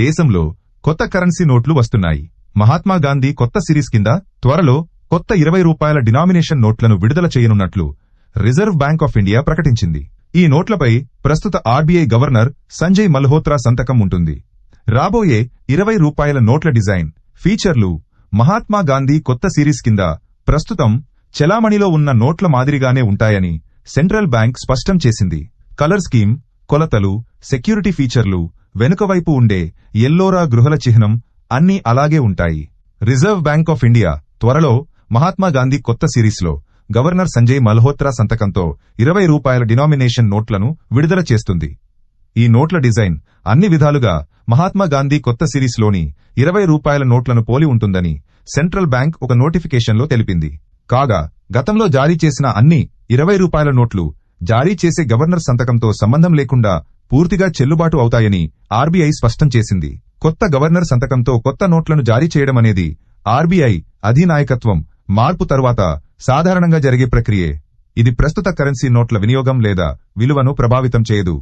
దేశంలో కొత్త కరెన్సీ నోట్లు వస్తున్నాయి. మహాత్మా గాంధీ కొత్త సిరీస్ కింద త్వరలో కొత్త 20 రూపాయల డినామినేషన్ నోట్లను విడుదల చేయనున్నట్లు రిజర్వ్ బ్యాంక్ ఆఫ్ ఇండియా ప్రకటించింది. ఈ నోట్లపై ప్రస్తుత ఆర్బీఐ గవర్నర్ సంజయ్ మల్హోత్రా సంతకం ఉంటుంది. రాబోయే 20 రూపాయల నోట్ల డిజైన్, ఫీచర్లు మహాత్మా గాంధీ కొత్త సిరీస్ కింద ప్రస్తుతం చెలామణిలో ఉన్న నోట్ల మాదిరిగానే ఉంటాయని సెంట్రల్ బ్యాంక్ స్పష్టం చేసింది. కలర్ స్కీమ్, కొలతలు, సెక్యూరిటీ ఫీచర్లు, వెనుకవైపు ఉండే ఎల్లోరా గృహల చిహ్నం అన్నీ అలాగే ఉంటాయి. రిజర్వ్ బ్యాంక్ ఆఫ్ ఇండియా త్వరలో మహాత్మా గాంధీ కొత్త సిరీస్లో గవర్నర్ సంజయ్ మల్హోత్రా సంతకంతో 20 రూపాయల డినామినేషన్ నోట్లను విడుదల చేస్తుంది. ఈ నోట్ల డిజైన్ అన్ని విధాలుగా మహాత్మా గాంధీ కొత్త సిరీస్లోని 20 రూపాయల నోట్లను పోలి ఉంటుందని సెంట్రల్ బ్యాంక్ ఒక నోటిఫికేషన్లో తెలిపింది. కాగా గతంలో జారీ చేసిన అన్ని 20 రూపాయల నోట్లు జారీ చేసే గవర్నర్ సంతకంతో సంబంధం లేకుండా పూర్తిగా చెల్లుబాటు అవుతాయని ఆర్బీఐ స్పష్టం చేసింది. కొత్త గవర్నర్ సంతకంతో కొత్త నోట్లను జారీ చేయడమనేది ఆర్బీఐ అధినాయకత్వం మార్పు తరువాత సాధారణంగా జరిగే ప్రక్రియే. ఇది ప్రస్తుత కరెన్సీ నోట్ల వినియోగం లేదా విలువను ప్రభావితం చేయదు.